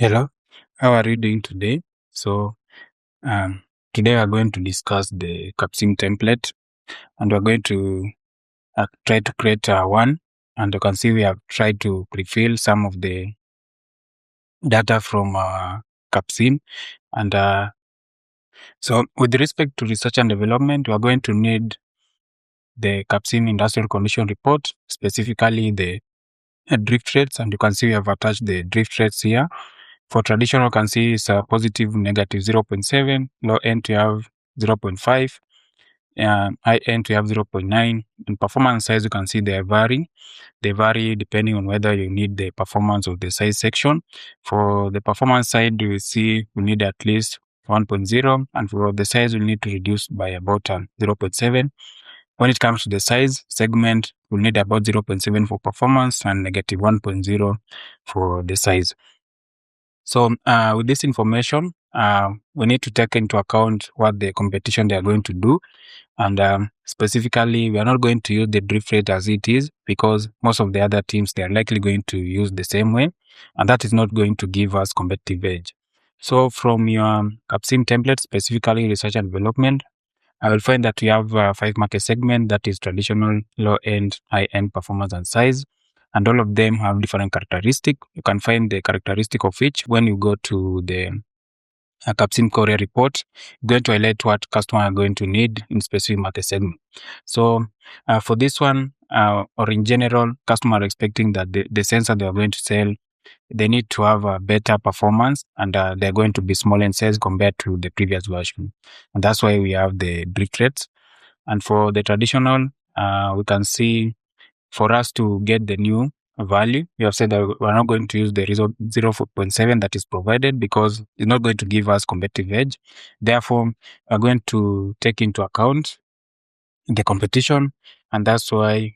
Hello, how are you doing today? So, um, today we are going to discuss the Capsim template, and we're going to try to create one. And you can see we have tried to pre-fill some of the data from Capsim. And so, with respect to research and development, we are going to need the Capsim industrial condition report, specifically the drift rates. And you can see we have attached the drift rates here. For traditional, you can see it's a positive negative 0.7, low end you have 0.5, high end you have 0.9, and performance size you can see they vary. They vary depending on whether you need the performance of the size section. For the performance side, you will see we need at least 1.0, and for the size we need to reduce by about 0.7. When it comes to the size segment, we'll need about 0.7 for performance and negative 1.0 for the size. So with this information, we need to take into account what the competition they are going to do. And specifically, we are not going to use the drift rate as it is because most of the other teams, they are likely going to use the same way. And that is not going to give us competitive edge. So from your Capsim template, specifically research and development, I will find that we have 5 market segments, that is traditional, low end, high end, performance, and size. And all of them have different characteristics. You can find the characteristic of each when you go to the Capsim Korea report. Going to highlight what customer are going to need in specific market segment. So for this one, or in general, customer are expecting that the sensor they are going to sell, they need to have a better performance, and they're going to be small in size compared to the previous version. And that's why we have the drift rates. And for the traditional, we can see for us to get the new value, we have said that we're not going to use the 0.7 that is provided because it's not going to give us competitive edge. Therefore, we're going to take into account the competition, and that's why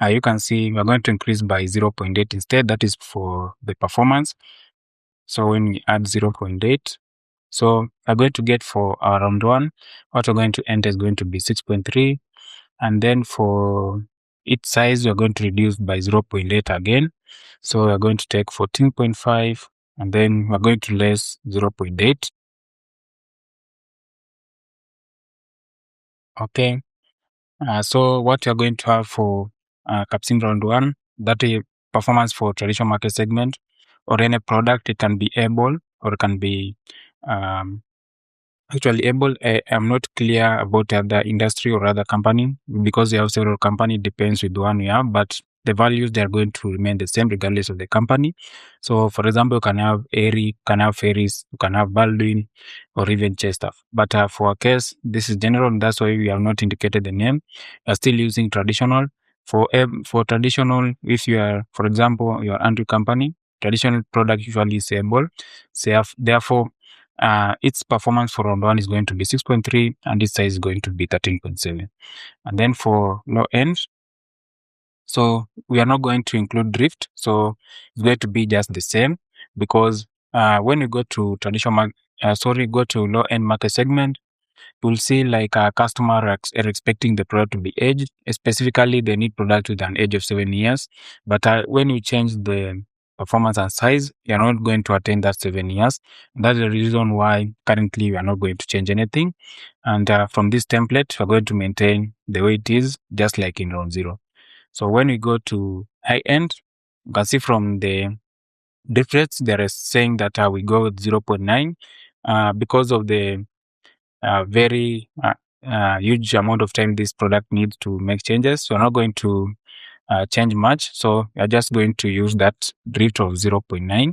you can see we're going to increase by 0.8 instead. That is for the performance. So when we add 0.8, so we're going to get for our round one, what we're going to enter is going to be 6.3. And then for its size, we're going to reduce by 0.8 again. So we're going to take 14.5, and then we're going to less 0.8. Okay. So what you're going to have for Capsim round one, that is performance for traditional market segment or any product. It can be able or it can be actually able. I'm not clear about other industry or other company because you have several company. Depends with the one you have, but the values they are going to remain the same regardless of the company. So, for example, you can have Airy, you can have Ferris, you can have Baldwin, or even Chester. But for our case, this is general. And that's why we have not indicated the name. We are still using traditional. For traditional, if you are, for example, your Andrew company, traditional product usually is able. So therefore, its performance for round one is going to be 6.3 and its size is going to be 13.7. And then for low end, so we are not going to include drift. So it's going to be just the same because when you go to go to low end market segment, you'll see like a customer are expecting the product to be aged. Specifically, they need product with an age of 7 years. But when you change the performance and size, you're not going to attain that 7 years. That's the reason why currently we are not going to change anything. And from this template, we're going to maintain the way it is, just like in round zero. So when we go to high end, you can see from the difference, they're saying that we go with 0.9 because of the very huge amount of time this product needs to make changes. So we're not going to change much. So we're just going to use that drift of 0.9.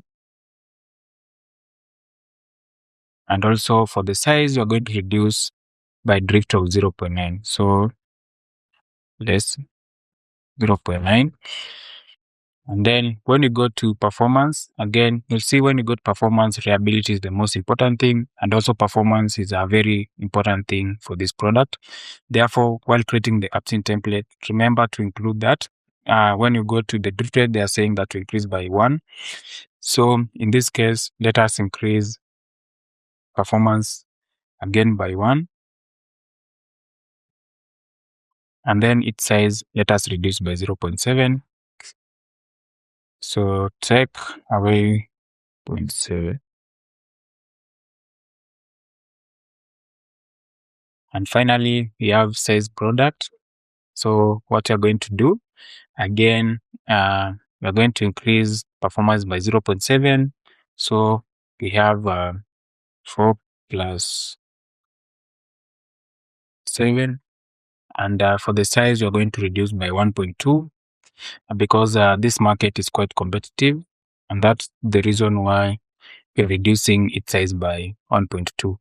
And also for the size, we're going to reduce by drift of 0.9. So less 0.9. And then when you go to performance, again, you'll see when you go to performance, reliability is the most important thing. And also performance is a very important thing for this product. Therefore, while creating the Capsim template, remember to include that. When you go to the drift rate, they are saying that to increase by 1. So in this case, let us increase performance again by 1. And then its size, let us reduce by 0.7. So take away 0.7. And finally, we have size product. So what you're going to do, again, we're going to increase performance by 0.7. So we have 4 plus 7. And for the size, we're going to reduce by 1.2 because this market is quite competitive. And that's the reason why we're reducing its size by 1.2.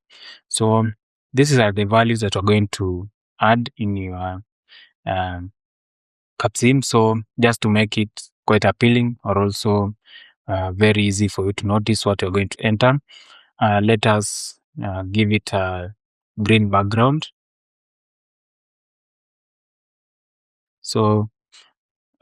So these are the values that we're going to add in your Capsim. So just to make it quite appealing or also very easy for you to notice what you're going to enter, let us give it a green background. So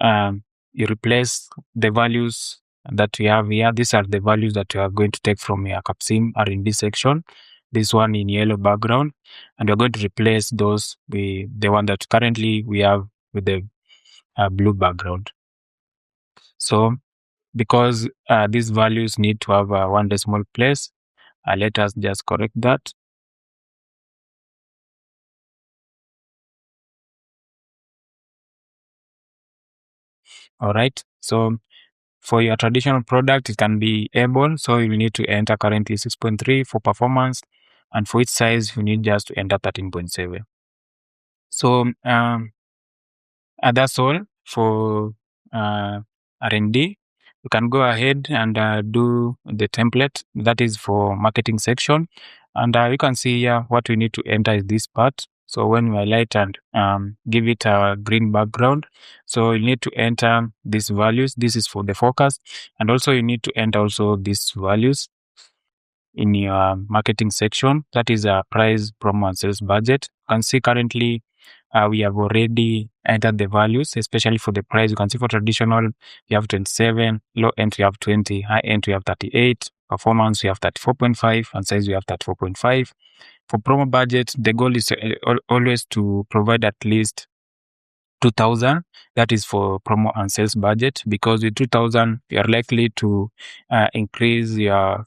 you replace the values that we have here. These are the values that you are going to take from your Capsim R&D section. This one in yellow background, and you're going to replace those with the one that currently we have with the blue background. So because these values need to have one decimal place, let us just correct that. All right. So for your traditional product, it can be able. So you need to enter currently 6.3 for performance. And for its size, you need just to enter 13.7. So that's all for R&D. You can go ahead and do the template. That is for marketing section. And you can see here what we need to enter is this part. So when we highlight and give it a green background, so you need to enter these values. This is for the forecast. And also you need to enter also these values in your marketing section. That is a price, promo, and sales budget. You can see currently we have already entered the values, especially for the price. You can see for traditional, you have 27, low end, you have 20, high end, you have 38, performance, you have 34.5, and size, you have 34.5. For promo budget, the goal is always to provide at least 2,000. That is for promo and sales budget, because with 2,000, you are likely to increase your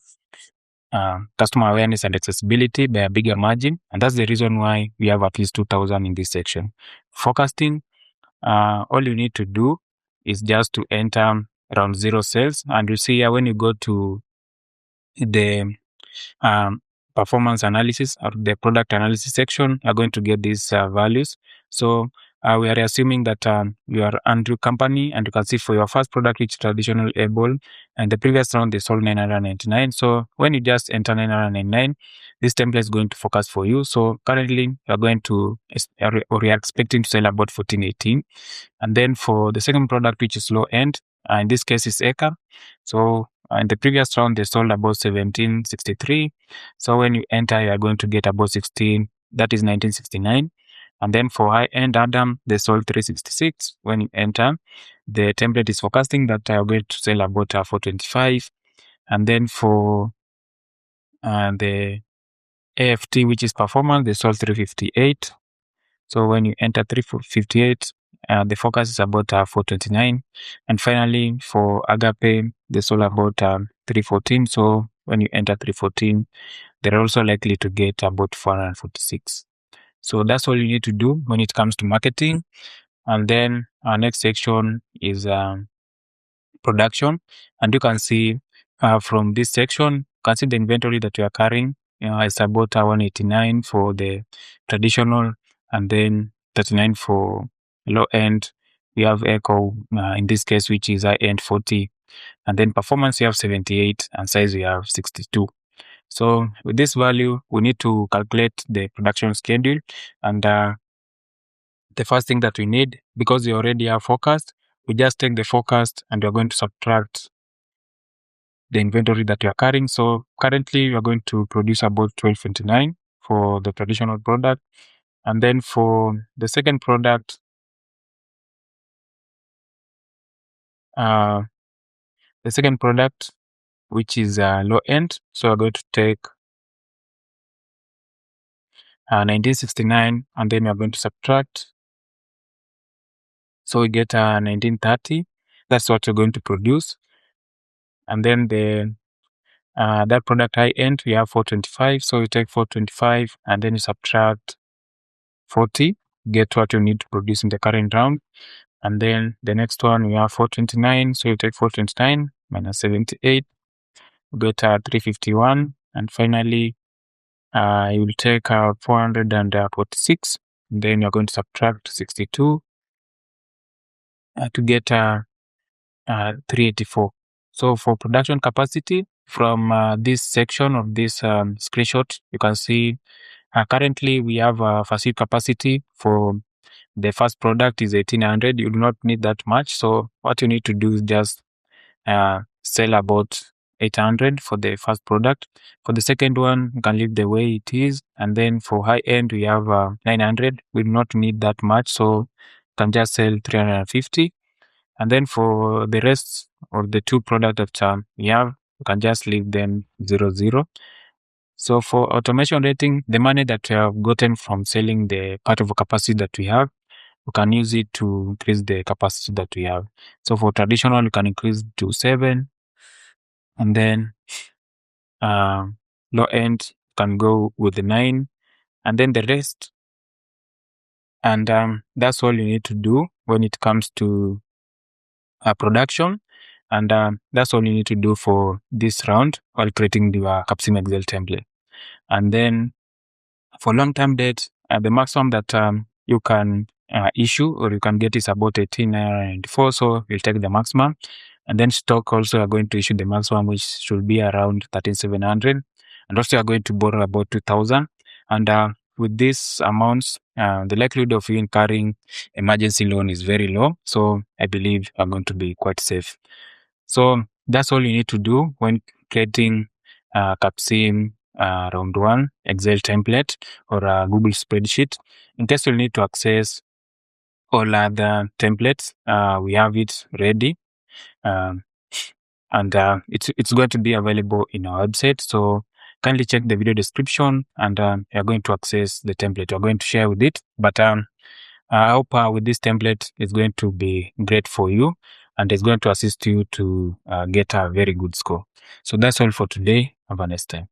customer awareness and accessibility by a bigger margin. And that's the reason why we have at least 2,000 in this section. Forecasting, all you need to do is just to enter around 0 sales. And you see here when you go to the performance analysis or the product analysis section, you're going to get these values. So we are assuming that you are Andrew company, and you can see for your first product, which is traditional able, and the previous round they sold 999. So when you just enter 999, this template is going to focus for you. So currently you're going to, or we are expecting to sell about 1418. And then for the second product, which is low end, in this case is Eka. So in the previous round, they sold about 1763. So when you enter, you are going to get about 16, that is 1969. And then for high end Adam, they sold 366. When you enter, the template is forecasting that you are going to sell about 425. And then for the AFT, which is performance, they sold 358. So when you enter 358, the focus is about 429. And finally, for Agape, they sold about 314. So when you enter 314, they're also likely to get about 446. So that's all you need to do when it comes to marketing. And then our next section is production. And you can see from this section, you can see the inventory that you are carrying. It's about 189 for the traditional, and then 39 for low end. We have Echo in this case, which is high end 40, and then performance we have 78, and size we have 62. So with this value, we need to calculate the production schedule. And the first thing that we need, because we already have forecast, we just take the forecast and we're going to subtract the inventory that you are carrying. So currently we are going to produce about 1229 for the traditional product. And then for the second product, which is low end, so we're going to take 1969, and then we're going to subtract. So we get 1930. That's what you're going to produce. and then the that product high end, we have 425. So you take 425 and then you subtract 40, get what you need to produce in the current round. And then the next one, we have 429. So you take 429 minus 78, you get 351. And finally, you will take 446. And then you're going to subtract 62 to get 384. So for production capacity, from this section of this screenshot, you can see currently we have a facility capacity for the first product is 1800. You do not need that much. So what you need to do is just sell about 800 for the first product. For the second one, you can leave the way it is. And then for high end, we have 900. We do not need that much. So you can just sell 350. And then for the rest of the two products that we have, you can just leave them 0. So for automation rating, the money that we have gotten from selling the part of the capacity that we have, we can use it to increase the capacity that we have. So for traditional, you can increase to 7. And then low end can go with the 9. And then the rest. And that's all you need to do when it comes to production. And that's all you need to do for this round while creating the Capsim Excel template. And then for long-term debt, the maximum that you can issue or you can get is about 1894. So we'll take the maximum. And then stock also are going to issue the maximum, which should be around 13700. And also are going to borrow about 2000. And with these amounts, the likelihood of you incurring emergency loan is very low. So I believe are going to be quite safe. So that's all you need to do when creating Capsim round 1 Excel template or a Google spreadsheet. In case you need to access all other templates, we have it ready. And it's going to be available in our website. So kindly check the video description and you're going to access the template. You're going to share with it. But I hope with this template, it's going to be great for you and it's going to assist you to get a very good score. So that's all for today. Have a nice time.